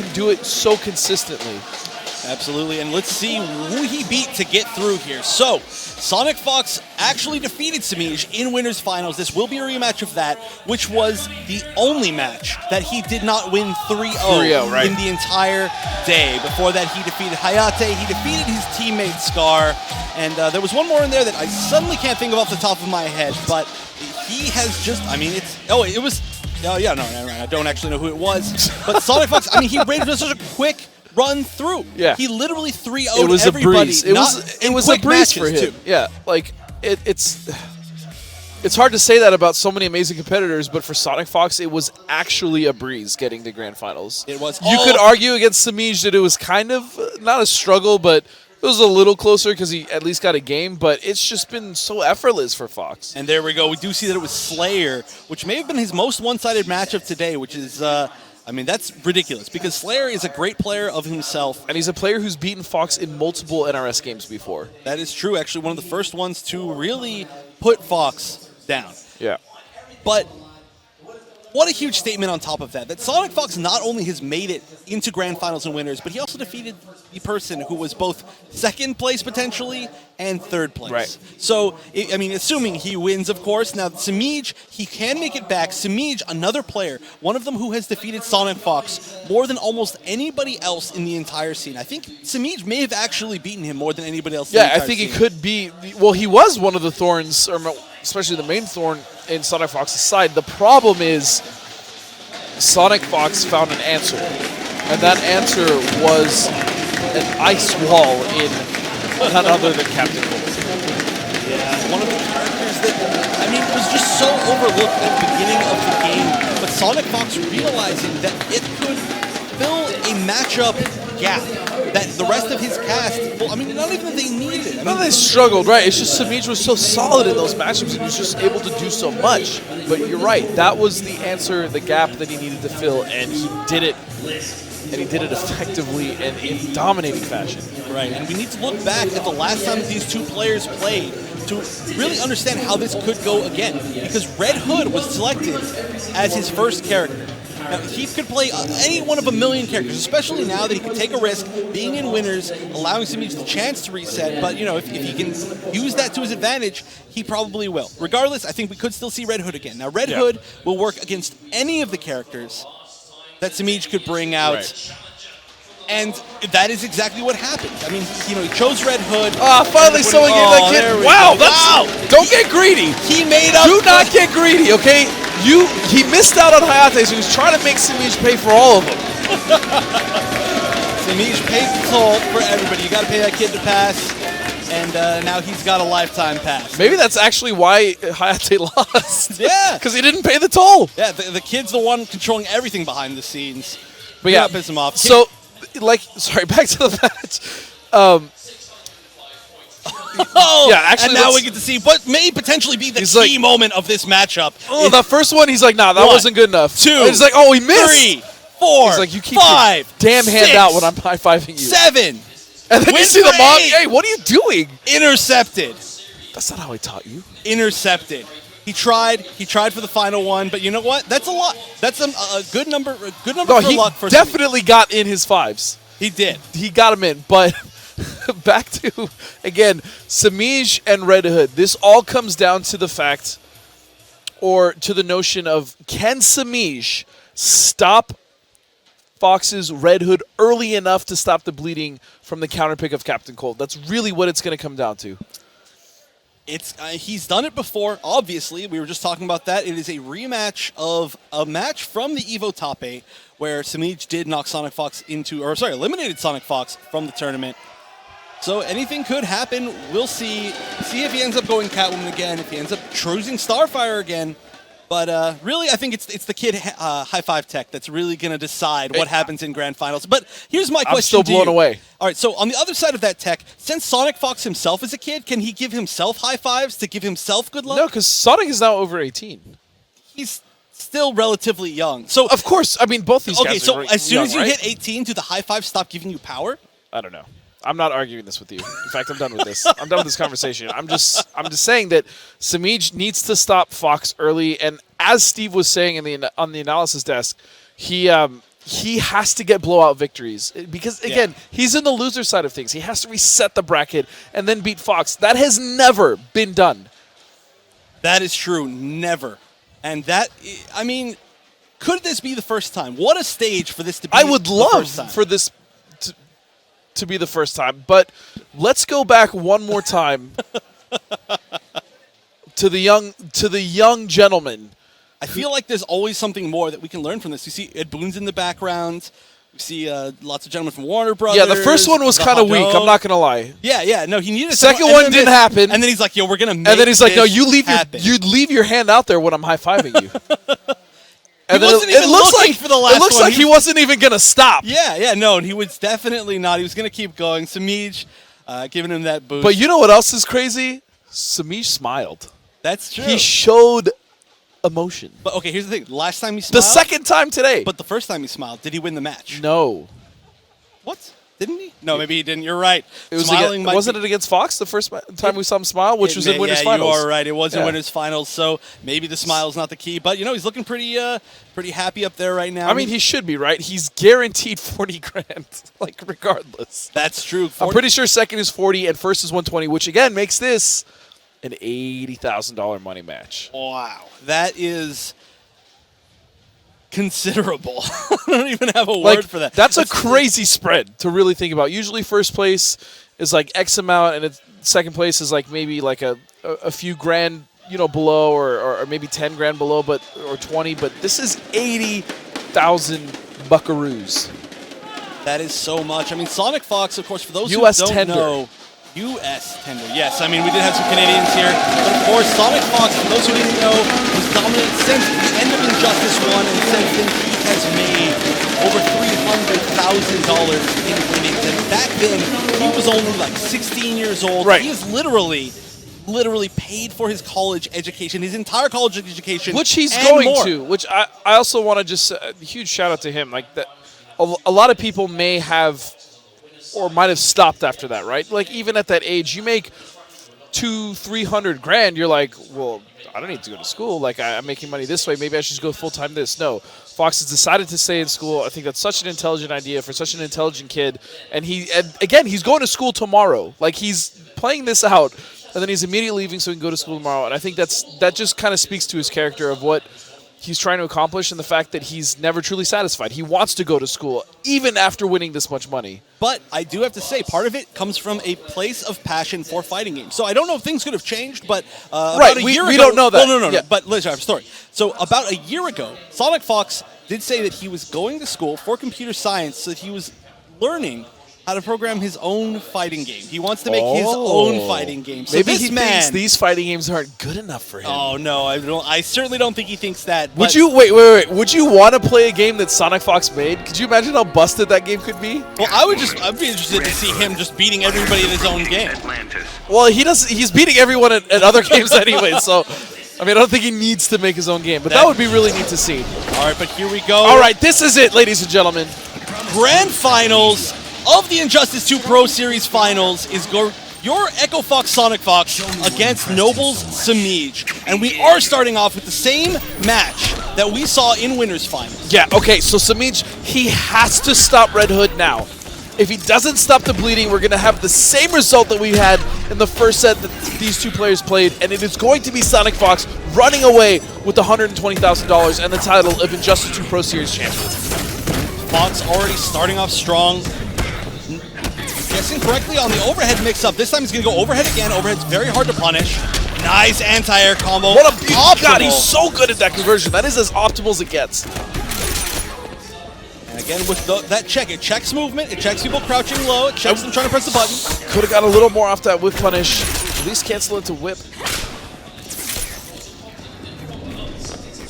can do it so consistently. Absolutely, and let's see who he beat to get through here. So, Sonicfox actually defeated Semiij in Winners Finals. This will be a rematch of that, which was the only match that he did not win 3-0 right. in the entire day. Before that, he defeated Hayate, he defeated his teammate Scar, and there was one more in there that I suddenly can't think of off the top of my head, but he has just, I mean, I don't actually know who it was, but Sonicfox, I mean, he rated with such a quick run through. Yeah. He literally 3-0'd It was everybody. a breeze. It was a breeze for him. Too. Yeah, like it's hard to say that about so many amazing competitors, but for Sonicfox, it was actually a breeze getting to grand finals. It was. You could argue against Semiij that it was kind of not a struggle, but it was a little closer because he at least got a game, but it's just been so effortless for Fox. And there we go. We do see that it was Slayer, which may have been his most one-sided matchup today, which is, I mean, that's ridiculous because Slayer is a great player of himself. And he's a player who's beaten Fox in multiple NRS games before. That is true. Actually, one of the first ones to really put Fox down. Yeah. But what a huge statement on top of that. That Sonicfox not only has made it into grand finals and winners, but he also defeated the person who was both second place potentially and third place. Right. So, I mean, assuming he wins, of course. Now, Semiij, he can make it back. Semiij, another player, one of them who has defeated Sonicfox more than almost anybody else in the entire scene. I think Semiij may have actually beaten him more than anybody else in the entire scene. Yeah, I think he could be. Well, he was one of the thorns, or especially the main thorn in Sonicfox's side. The problem is Sonicfox found an answer, and that answer was an ice wall in none other than Captain Cold. Yeah, one of the characters that, I mean, was just so overlooked at the beginning of the game, but Sonicfox realizing that it could fill a matchup gap that the rest of his cast, well, I mean, not even that they needed. I mean, They struggled, right? It's just Semiij was so solid in those matchups and he was just able to do so much. But you're right, that was the answer, the gap that he needed to fill, and he did it. And he did it effectively and in dominating fashion. Right, and we need to look back at the last time these two players played to really understand how this could go again. Because Red Hood was selected as his first character. Now, he could play any one of a million characters, especially now that he can take a risk, being in winners, allowing Semiij the chance to reset. But, you know, if he can use that to his advantage, he probably will. Regardless, I think we could still see Red Hood again. Now, Red Hood will work against any of the characters that Semiij could bring out. Right. And that is exactly what happened. I mean, you know, he chose Red Hood. Finally someone gave that kid. Wow, don't get greedy. He made up. Do not get greedy, okay? He missed out on Hayate, so he was trying to make Semiij pay for all of them. Semiij paid the toll for everybody. You got to pay that kid to pass. And now he's got a lifetime pass. Maybe that's actually why Hayate lost. Yeah. Because he didn't pay the toll. Yeah, the kid's the one controlling everything behind the scenes. But yeah, piss him off. So, sorry, back to the match. Yeah, actually, and now we get to see what may potentially be the key moment of this matchup. The first one, he's like, nah, that wasn't good enough. 2. And he's like, oh, he missed. 3, 4. He's like, you keep 5. your damn 6, hand out when I'm high-fiving you. 7. And then you see the mom. Hey, what are you doing? Intercepted. That's not how I taught you. Intercepted. He tried for the final one, but you know what? That's a lot. That's a good number. A good number for luck for definitely got in his 5s. He did. He got him in, but back to again, Semiij and Red Hood. This all comes down to the fact, or to the notion of, can Semiij stop Fox's Red Hood early enough to stop the bleeding from the counterpick of Captain Cold? That's really what it's going to come down to. It's he's done it before, obviously. We were just talking about that. It is a rematch of a match from the Evo Top 8 where Semiij did knock Sonicfox eliminated Sonicfox from the tournament. So anything could happen. We'll see. See if he ends up going Catwoman again, if he ends up choosing Starfire again. But really, I think it's the kid High Five Tech that's really going to decide what happens in grand finals. But here's my question. I'm still blown away. All right, so on the other side of that tech, since Sonicfox himself is a kid, can he give himself high fives to give himself good luck? No, because Sonic is now over 18. He's still relatively young. So of course, I mean, both these guys are so as soon young, as you right? hit 18, do the high fives stop giving you power? I don't know. I'm not arguing this with you. In fact, I'm done with this. I'm done with this conversation. I'm just saying that Semiij needs to stop Fox early. And as Steve was saying on the analysis desk, he he has to get blowout victories because, again, he's in the loser side of things. He has to reset the bracket and then beat Fox. That has never been done. That is true. Never. And that, I mean, could this be the first time? What a stage for this to be. I would love the first time. for this to be the first time, but let's go back one more time to the young gentleman. I feel like there's always something more that we can learn from this. You see Ed Boon's in the background. We see lots of gentlemen from Warner Brothers. Yeah, the first one was kind of weak. I'm not gonna lie. Yeah. No, he needed. Second one didn't happen. And then he's like, "Yo, we're gonna." Make and then he's like, "No, you happen. leave your hand out there when I'm high fiving you." And he wasn't even looking for the last one. It looks like he wasn't even gonna stop. Yeah. No, and he was definitely not. He was gonna keep going. Semiij giving him that boost. But you know what else is crazy? Semiij smiled. That's true. He showed emotion. But okay, here's the thing. Last time he smiled. The second time today. But the first time he smiled, did he win the match? No. What? Didn't he? No, maybe he didn't. You're right. It was Smiling wasn't it against Fox the first time we saw him smile, which was in winners finals? You are right. It was in winners finals, so maybe the smile's not the key. But he's looking pretty happy up there right now. I mean, he should be, right? He's guaranteed 40 grand, like regardless. That's true. I'm pretty sure second is 40 and first is 120, which again makes this an $80,000 money match. Wow, that is considerable. I don't even have a word for that. That's a crazy spread to really think about. Usually first place is like X amount, and second place is like maybe like a few grand, below, or maybe 10 grand below, or 20. But this is 80,000 buckaroos. That is so much. I mean, Sonicfox, of course, for those US who don't tender. know. U.S. tender, yes. I mean, we did have some Canadians here. But, of course, Sonicfox, for those who didn't know, was dominant since the end of Injustice 1, and since then he has made over $300,000 in winnings. And back then, he was only like 16 years old. Right. He has literally paid for his college education, his entire college education, which he's and going more. to. Which I also want to just a huge shout out to him. Like that, a lot of people may have or might have stopped after that, right? Like even at that age, you make $200,000-300,000 grand. You're like, well, I don't need to go to school. Like I'm making money this way. Maybe I should just go full time. No, Fox has decided to stay in school. I think that's such an intelligent idea for such an intelligent kid. And again, he's going to school tomorrow. Like he's playing this out, and then he's immediately leaving so he can go to school tomorrow. And I think that just kind of speaks to his character of what he's trying to accomplish, and the fact that he's never truly satisfied. He wants to go to school, even after winning this much money. But I do have to say, part of it comes from a place of passion for fighting games. So I don't know if things could have changed, but about a year ago... we don't know that. No. Yeah. But let's have a story. So about a year ago, Sonicfox did say that he was going to school for computer science, so that he was learning how to program his own fighting game. He wants to make his own fighting game. So maybe he thinks these fighting games aren't good enough for him. Oh no, I certainly don't think he thinks that. Would you wait? Would you want to play a game that Sonicfox made? Could you imagine how busted that game could be? Well, I'd be interested to see him just beating everybody in his own game. Well, he's beating everyone at other games anyway, so I mean, I don't think he needs to make his own game, but that would be really neat to see. All right, but here we go. All right, this is it, ladies and gentlemen. Grand Finals of the Injustice 2 Pro Series Finals is your Echo Fox Sonicfox against Noble's Semiij. And we are starting off with the same match that we saw in Winners Finals. Yeah, okay, so Semiij, he has to stop Red Hood now. If he doesn't stop the bleeding, we're going to have the same result that we had in the first set that these two players played, and it is going to be Sonicfox running away with the $120,000 and the title of Injustice 2 Pro Series champion. Fox already starting off strong. Guessing correctly on the overhead mix-up. This time he's going to go overhead again. Overhead's very hard to punish. Nice anti-air combo. What a God, he's so good at that conversion. That is as optimal as it gets. And again, with that check, it checks movement. It checks people crouching low. It checks them trying to press the button. Could have got a little more off that whip punish. At least cancel it to whip.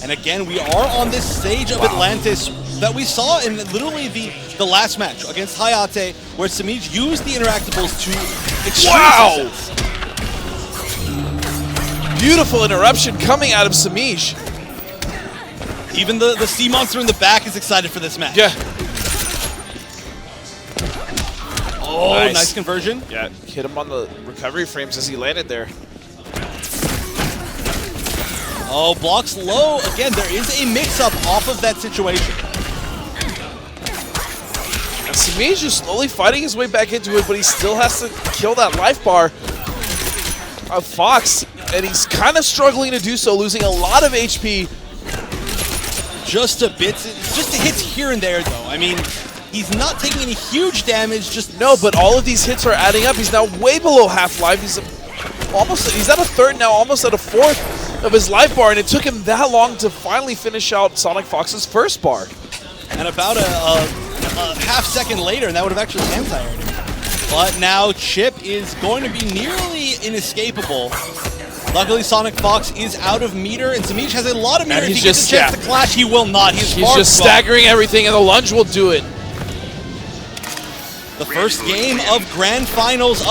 And again, we are on this stage of Atlantis that we saw in literally the last match against Hayate, where Semiij used the interactables to extreme success. Beautiful interruption coming out of Semiij. Even the sea monster in the back is excited for this match. Yeah. Oh, nice conversion. Yeah, hit him on the recovery frames as he landed there. Oh, blocks low. Again, there is a mix-up off of that situation. Semiij is slowly fighting his way back into it, but he still has to kill that life bar of Fox, and he's kind of struggling to do so, losing a lot of HP. Just a bit, just the hits here and there, though. I mean, he's not taking any huge damage. Just no, but all of these hits are adding up. He's now way below half life. He's at a third now, almost at a fourth of his life bar, and it took him that long to finally finish out Sonicfox's first bar. And about a half second later, and that would have actually anti-aired him. But now Chip is going to be nearly inescapable. Luckily, Sonicfox is out of meter, and Semiij has a lot of meter. If he gets a chance to clash, he will not. He's just staggering everything, and the lunge will do it. The first game of Grand Finals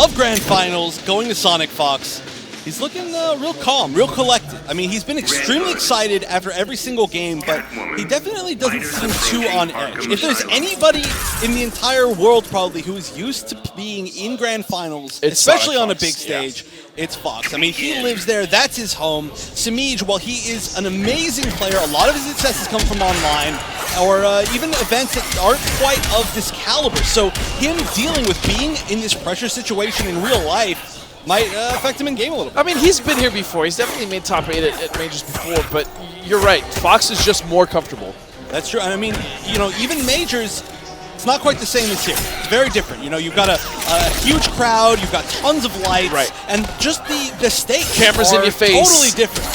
going to Sonicfox. He's looking real calm, real collected. I mean, he's been extremely excited after every single game, but he definitely doesn't seem too on edge. If there's anybody in the entire world probably who is used to being in Grand Finals, especially on a big stage, it's Fox. I mean, he lives there. That's his home. Semiij, while he is an amazing player, a lot of his successes come from online, or even events that aren't quite of this caliber. So him dealing with being in this pressure situation in real life might affect him in game a little bit. I mean, he's been here before. He's definitely made top 8 at Majors before, but you're right. Fox is just more comfortable. That's true. And I mean, you know, even Majors, it's not quite the same as here. It's very different. You know, you've got a huge crowd, you've got tons of lights, and just the stakes cameras in your face. Totally different.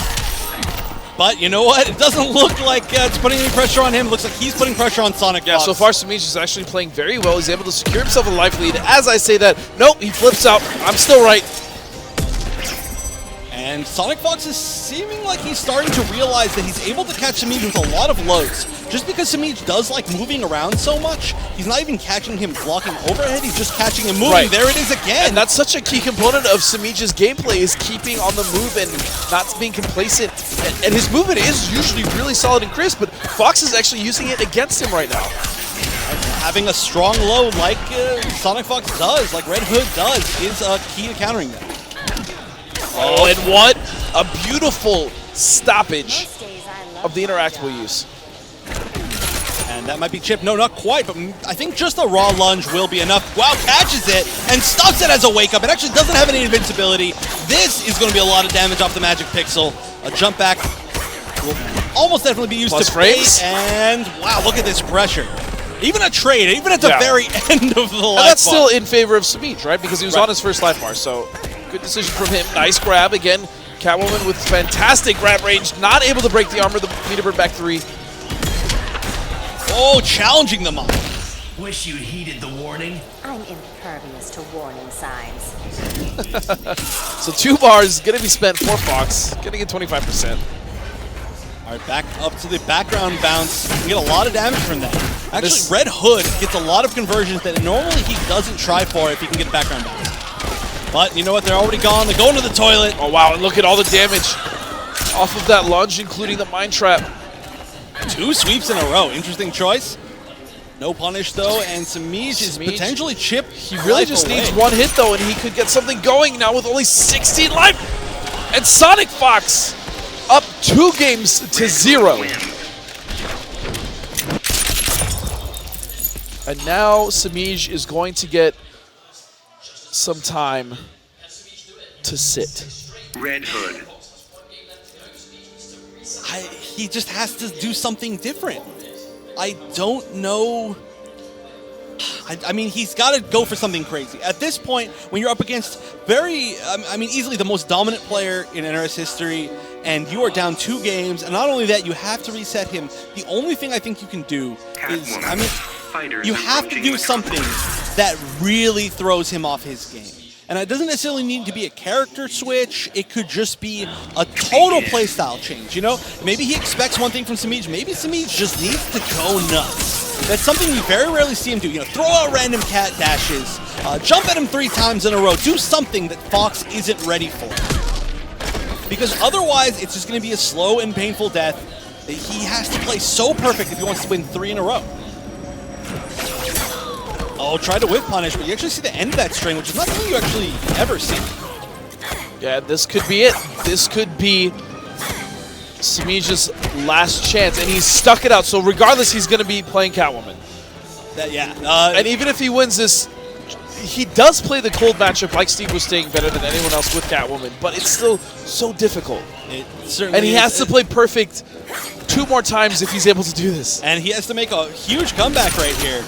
But you know what? It doesn't look like it's putting any pressure on him. It looks like he's putting pressure on Sonicfox. Yeah, so far Semiij is actually playing very well. He's able to secure himself a life lead. As I say that, nope, he flips out. I'm still right. And Sonicfox is seeming like he's starting to realize that he's able to catch Semiij with a lot of lows. Just because Semiij does like moving around so much, he's not even catching him blocking overhead, he's just catching him moving. There it is again. And that's such a key component of Semiij's gameplay, is keeping on the move and not being complacent. And his movement is usually really solid and crisp, but Fox is actually using it against him right now. Having a strong low like Sonicfox does, like Red Hood does, is key to countering that. Oh, and what a beautiful stoppage of the interactable use. And that might be Chip. No, not quite, but I think just a raw lunge will be enough. Wow, catches it and stops it as a wake-up. It actually doesn't have any invincibility. This is going to be a lot of damage off the Magic Pixel. A jump back will almost definitely be used to frames. And wow, look at this pressure. Even a trade, even at the very end of the life bar. And that's still in favor of Semiij, right? Because he was on his first life bar, so good decision from him. Nice grab again. Catwoman with fantastic grab range, not able to break the armor. The Peterbird back 3. Oh, challenging the mind. Wish you heeded the warning. I'm impervious to warning signs. So 2 bars gonna be spent for Fox, gonna get 25%. All right, back up to the background bounce. You can get a lot of damage from that. Actually, Red Hood gets a lot of conversions that normally he doesn't try for if he can get background bounce. But you know what? They're already gone. They're going to the toilet. Oh, wow. And look at all the damage off of that lunge, including the Mind Trap. 2 sweeps in a row. Interesting choice. No punish, though. And Semiij is potentially chipped. He really just needs 1 hit, though, and he could get something going now with only 16 life. And Sonicfox up 2 games to 0. And now Semiij is going to get some time to sit. Red Hood. He just has to do something different. I don't know. I mean, he's got to go for something crazy. At this point, when you're up against easily the most dominant player in NRS history, and you are down 2 games, and not only that, you have to reset him. The only thing I think you can do is, you have to do something that really throws him off his game. And it doesn't necessarily need to be a character switch. It could just be a total playstyle change, you know? Maybe he expects one thing from Semiij. Maybe Semiij just needs to go nuts. That's something you very rarely see him do. You know, throw out random cat dashes, jump at him 3 times in a row, do something that Fox isn't ready for. Because otherwise, it's just going to be a slow and painful death that he has to play so perfect if he wants to win 3 in a row. Oh, tried to whip punish, but you actually see the end of that string, which is not something you actually ever see. Yeah, this could be it. This could be Semiij's last chance, and he's stuck it out. So regardless, he's going to be playing Catwoman. And even if he wins this, he does play the cold matchup like Steve was saying better than anyone else with Catwoman, but it's still so difficult. It certainly and he has to play perfect 2 more times if he's able to do this. And he has to make a huge comeback right here.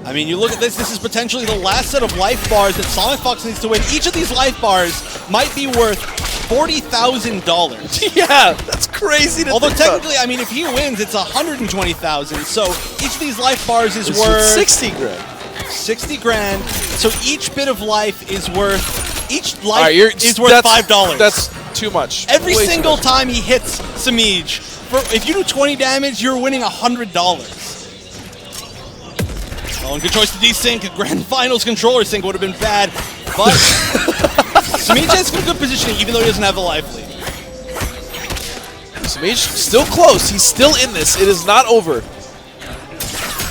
I mean, you look at this, this is potentially the last set of life bars that Sonicfox needs to win. Each of these life bars might be worth $40,000. Yeah, that's crazy to Although think technically, about. I mean, if he wins, it's $120,000. So each of these life bars is It's worth 60 grand. 60 grand. So each bit of life is worth, each All life right, is worth $5. That's too much. Every Way too single much. time he hits Semiij, if you do 20 damage, you're winning $100. Oh, and good choice to desync. Grand Finals controller sync would have been bad, but Semiij is in a good position even though he doesn't have the life lead. Semiij still close. He's still in this. It is not over.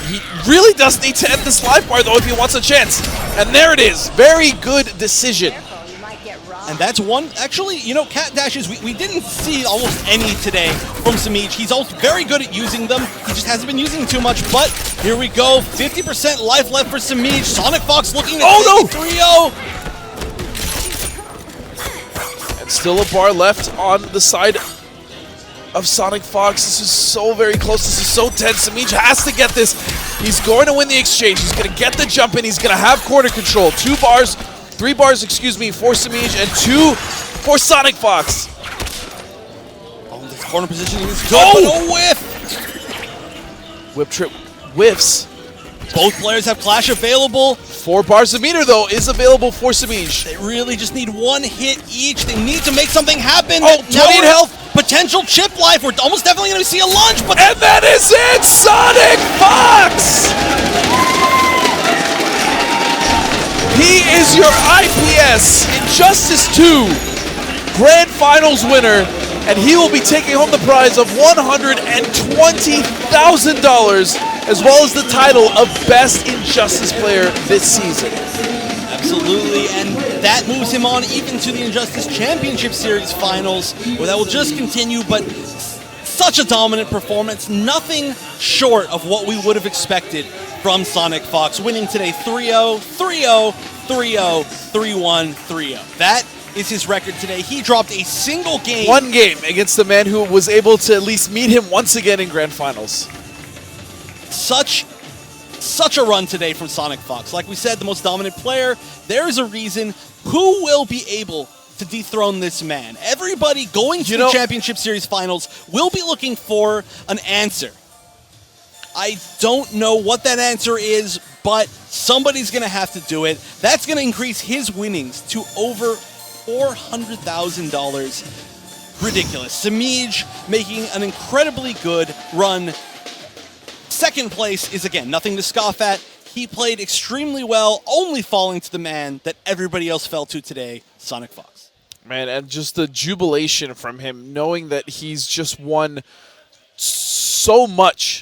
He really does need to end this life bar, though, if he wants a chance. And there it is. Very good decision. Careful, you might get robbed. And that's one, actually, you know, cat dashes, we didn't see almost any today from Semiij. He's also very good at using them. He just hasn't been using them too much, but here we go. 50% life left for Semiij. Sonicfox looking to Oh, take it 3-0. And still a bar left on the side of Sonicfox. This is so very close. This is so tense. Semiij has to get this. He's going to win the exchange. He's going to get the jump in. He's going to have quarter control. 3 bars, excuse me, for Semiij and 2 for Sonicfox. Oh, this corner position is good, Oh! but a whiff. Whip trip whiffs. Both players have Clash available. 4 bars a meter, though, is available for Semiij. They really just need 1 hit each. They need to make something happen. Oh, Now 20 in we're- health. Potential chip life. We're almost definitely going to see a lunge, but And that is it! Sonicfox! He is your IPS Injustice 2 Grand Finals winner, and he will be taking home the prize of $120,000, as well as the title of Best Injustice Player this season. absolutely, and that moves him on even to the Injustice Championship Series Finals, where that will just continue, but such a dominant performance, nothing short of what we would have expected from Sonicfox, winning today 3-0, 3-0, 3-0, 3-1, 3-0. That is his record today. He dropped a single game. 1 game against the man who was able to at least meet him once again in Grand Finals. Such a run today from Sonicfox. Like we said, the most dominant player. There is a reason. Who will be able to dethrone this man? Everybody going to the Championship Series Finals will be looking for an answer. I don't know what that answer is, but somebody's going to have to do it. That's going to increase his winnings to over $400,000. Ridiculous. Semiij making an incredibly good run. Second place is, again, nothing to scoff at. He played extremely well, only falling to the man that everybody else fell to today, Sonicfox. Man, and just the jubilation from him, knowing that he's just won so much